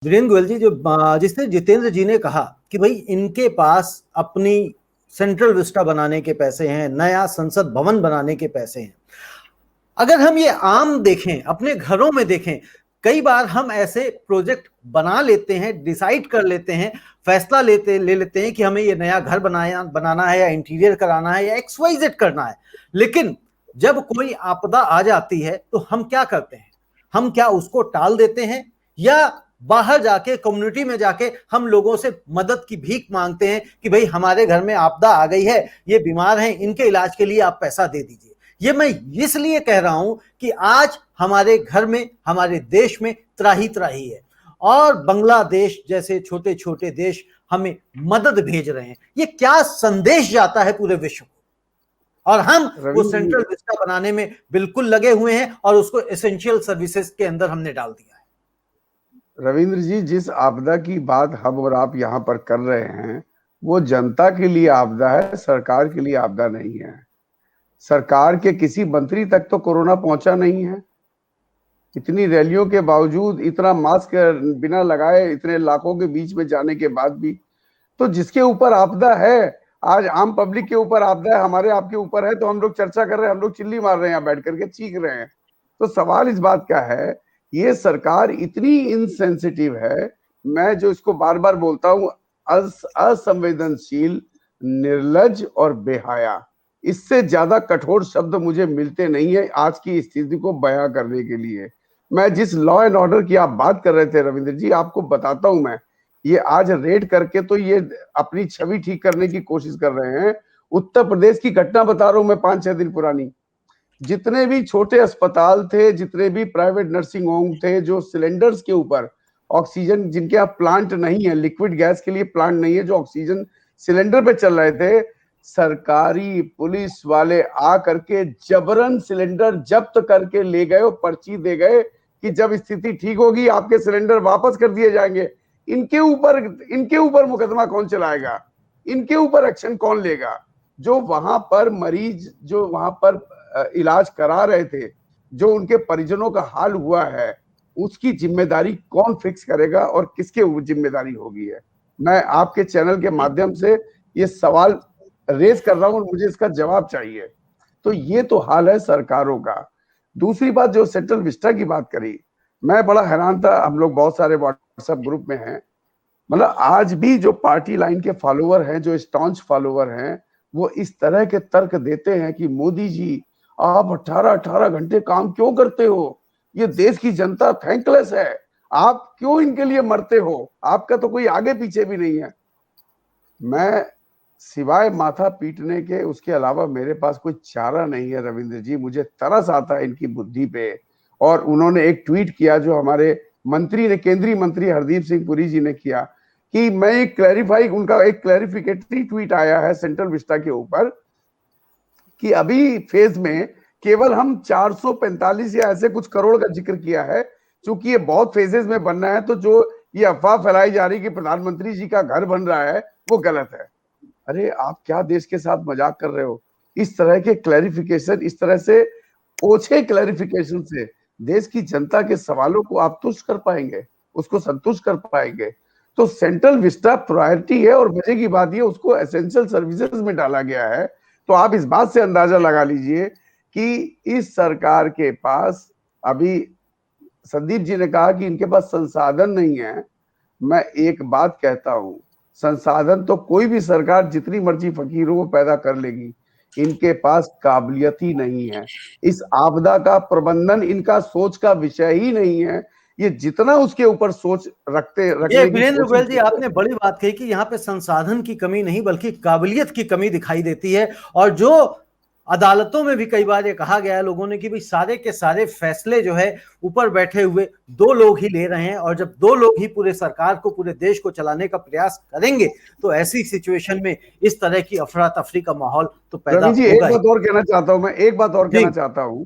वीरेंद्र गोयल जी, जो जिसने जितेंद्र जी ने कहा कि भाई इनके पास अपनी सेंट्रल विस्टा बनाने के पैसे हैं, नया संसद भवन बनाने के पैसे हैं। अगर हम ये आम देखें, अपने घरों में देखें, कई बार हम ऐसे प्रोजेक्ट बना लेते हैं, डिसाइड कर लेते हैं, फैसला ले लेते हैं कि हमें ये नया घर बनाना है या इंटीरियर कराना है या XYZ करना है। लेकिन जब कोई आपदा आ जाती है तो हम क्या करते हैं? हम क्या उसको टाल देते हैं या बाहर जाके कम्युनिटी में जाके हम लोगों से मदद की भीख मांगते हैं कि भाई हमारे घर में आपदा आ गई है, ये बीमार हैं, इनके इलाज के लिए आप पैसा दे दीजिए। ये मैं इसलिए कह रहा हूं कि आज हमारे घर में, हमारे देश में त्राही त्राही है और बांग्लादेश जैसे छोटे छोटे देश हमें मदद भेज रहे हैं। ये क्या संदेश जाता है पूरे विश्व को? और हम वो सेंट्रल विस्टा बनाने में बिल्कुल लगे हुए हैं और उसको एसेंशियल सर्विसेज के अंदर हमने डाल दिया है। रविंद्र जी, जिस आपदा की बात हम और आप यहाँ पर कर रहे हैं वो जनता के लिए आपदा है, सरकार के लिए आपदा नहीं है। सरकार के किसी मंत्री तक तो कोरोना पहुंचा नहीं है। इतनी रैलियों के बावजूद, इतना मास्क बिना लगाए इतने लाखों के बीच में जाने के बाद भी, तो जिसके ऊपर आपदा है, आज आम पब्लिक के ऊपर आपदा है, हमारे आपके ऊपर है, तो हम लोग चर्चा कर रहे हैं, हम लोग चिल्ली मार रहे हैं, यहाँ बैठ करके चीख रहे हैं। तो सवाल इस बात का है, ये सरकार इतनी इनसेंसिटिव है, मैं जो इसको बार बार बोलता हूँ, असंवेदनशील, निर्लज और बेहया, इससे ज्यादा कठोर शब्द मुझे मिलते नहीं है आज की स्थिति को बयां करने के लिए। मैं जिस लॉ एंड ऑर्डर की आप बात कर रहे थे रविंद्र जी, आपको बताता हूं, मैं ये आज रेड करके तो ये अपनी छवि ठीक करने की कोशिश कर रहे हैं। उत्तर प्रदेश की घटना बता रहा हूं मैं, 5-6 दिन पुरानी। जितने भी छोटे अस्पताल थे, जितने भी प्राइवेट नर्सिंग होम थे, जो सिलेंडर्स के ऊपर ऑक्सीजन, जिनके यहाँ प्लांट नहीं है, लिक्विड गैस के लिए प्लांट नहीं है, जो ऑक्सीजन सिलेंडर पे चल रहे थे, सरकारी पुलिस वाले आ करके जबरन सिलेंडर जब्त करके ले गए और पर्ची दे गए कि जब स्थिति ठीक होगी आपके सिलेंडर वापस कर दिए जाएंगे। इनके ऊपर मुकदमा कौन चलाएगा? इनके ऊपर एक्शन कौन लेगा? जो वहां पर मरीज, जो वहां पर इलाज करा रहे थे, जो उनके परिजनों का हाल हुआ है, उसकी जिम्मेदारी कौन फिक्स करेगा और किसके जिम्मेदारी होगी? है मैं आपके चैनल के माध्यम से ये सवाल रेज कर रहा हूं और मुझे इसका जवाब चाहिए। तो ये तो हाल है सरकारों का। दूसरी बात, जो सेंट्रल विस्टा की बात करी, मैं बड़ा हैरान था। हम लोग बहुत सारे व्हाट्सएप ग्रुप में हैं, मतलब आज भी जो पार्टी लाइन के फॉलोवर हैं, जो स्टॉन्च फॉलोवर हैं, वो इस तरह के तर्क देते हैं कि मोदी जी आप 18-18 घंटे काम क्यों करते हो? ये देश की जनता थैंकलेस है, आप क्यों इनके लिए मरते हो? आपका तो कोई आगे पीछे भी नहीं है। मैं सिवाय माथा पीटने के उसके अलावा मेरे पास कोई चारा नहीं है रविंद्र जी। मुझे तरस आता है इनकी बुद्धि पे। और उन्होंने एक ट्वीट किया जो हमारे मंत्री ने, केंद्रीय मंत्री हरदीप सिंह पुरी जी ने किया, कि मैं एक उनका एक क्लैरिफिकेटरी ट्वीट आया है सेंट्रल विस्टा के ऊपर कि अभी फेज में केवल हम 445 या ऐसे कुछ करोड़ का जिक्र किया है, क्योंकि ये बहुत फेजेस में बनना है। तो जो ये अफवाह फैलाई जा रही कि प्रधानमंत्री जी का घर बन रहा है, वो गलत है। अरे आप क्या देश के साथ मजाक कर रहे हो? इस तरह के क्लैरिफिकेशन, इस तरह से ओछे क्लैरिफिकेशन से देश की जनता के सवालों को आप तुष्ट कर पाएंगे, उसको संतुष्ट कर पाएंगे? तो सेंट्रल विस्टा प्रायोरिटी है, और मजे की बात ये उसको एसेंशियल सर्विसेज में डाला गया है। तो आप इस बात से अंदाजा लगा लीजिए कि इस सरकार के पास, अभी संदीप जी ने कहा कि इनके पास संसाधन नहीं है। मैं एक बात कहता हूं, संसाधन तो कोई भी सरकार जितनी मर्जी फकीरों को पैदा कर लेगी, इनके पास काबिलियत ही नहीं है। इस आपदा का प्रबंधन इनका सोच का विषय ही नहीं है। ये जितना उसके ऊपर सोच ये रखने की वीरेंद्र गोयल जी, कोशिश, आपने बड़ी बात कही कि यहाँ पे संसाधन की कमी नहीं बल्कि काबिलियत की कमी दिखाई देती है। और जो अदालतों में भी कई बार ये कहा गया है लोगों ने कि भाई सारे के सारे फैसले जो है ऊपर बैठे हुए दो लोग ही ले रहे हैं, और जब दो लोग ही पूरे सरकार को, पूरे देश को चलाने का प्रयास करेंगे तो ऐसी सिचुएशन में इस तरह की अफरा तफरी का माहौल तो पैदा रवि जी होगा एक ही। बात और कहना चाहता हूं, मैं एक बात और कहना चाहता हूं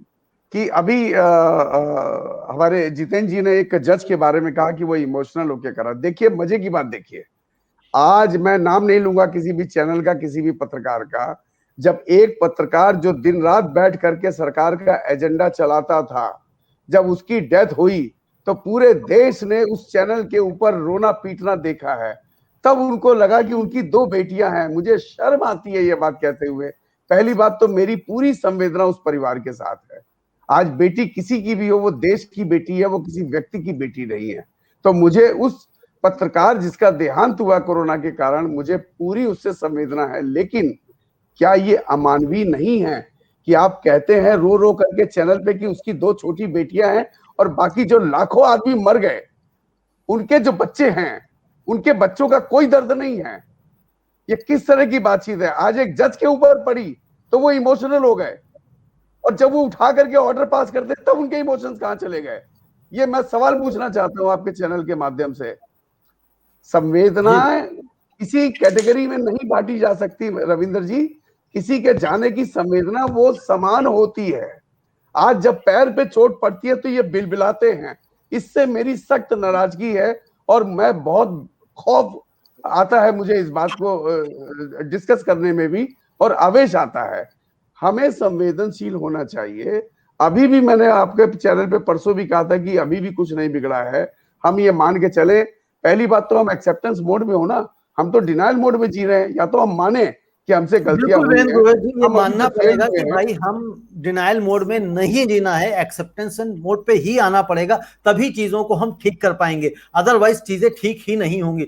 कि अभी हमारे जितेंद्र जी ने एक जज के बारे में कहा कि वो इमोशनल होके करा। देखिए मजे की बात देखिए, आज मैं नाम नहीं लूंगा किसी भी चैनल का, किसी भी पत्रकार का, जब एक पत्रकार जो दिन रात बैठ करके सरकार का एजेंडा चलाता था, जब उसकी डेथ हुई तो पूरे देश ने उस चैनल के ऊपर रोना पीटना देखा है। तब उनको लगा कि उनकी 2 बेटियां हैं। मुझे शर्म आती है ये बात कहते हुए। पहली बात तो मेरी पूरी संवेदना उस परिवार के साथ है। आज बेटी किसी की भी हो, वो देश की बेटी है, वो किसी व्यक्ति की बेटी नहीं है। तो मुझे उस पत्रकार जिसका देहांत हुआ कोरोना के कारण, मुझे पूरी उससे संवेदना है। लेकिन क्या ये अमानवीय नहीं है कि आप कहते हैं रो रो करके चैनल पे कि उसकी 2 छोटी बेटियां हैं और बाकी जो लाखों आदमी मर गए, उनके जो बच्चे हैं, उनके बच्चों का कोई दर्द नहीं है। ये किस तरह की बातचीत है? आज एक जज के ऊपर पड़ी तो वो इमोशनल हो गए, और जब वो उठा करके ऑर्डर पास करते तब उनके इमोशंस कहां चले गए? ये मैं सवाल पूछना चाहता हूं आपके चैनल के माध्यम से। संवेदना किसी कैटेगरी में नहीं बांटी जा सकती रविंद्र जी। किसी के जाने की संवेदना वो समान होती है। आज जब पैर पे चोट पड़ती है तो ये बिलबिलाते हैं। इससे मेरी सख्त नाराजगी है, और मैं बहुत खौफ आता है मुझे इस बात को डिस्कस करने में भी, और आवेश आता है। हमें संवेदनशील होना चाहिए। अभी भी मैंने आपके चैनल पे परसों भी कहा था कि अभी भी कुछ नहीं बिगड़ा है। हम ये मान के चले, पहली बात तो हम एक्सेप्टेंस मोड में हो ना, हम तो डिनाइल मोड में जी रहे हैं। या तो हम माने कि हमसे गलतियां बिल्कुल हुई वीरेंद्र हैं, गोयल जी, ये हम अभी मानना से फेल पड़ेगा हुए कि हैं। भाई हम डिनायल मोड में नहीं जीना है, एक्सेप्टेंस मोड पे ही आना पड़ेगा, तभी चीजों को हम ठीक कर पाएंगे, अदरवाइज चीजें ठीक ही नहीं होंगी।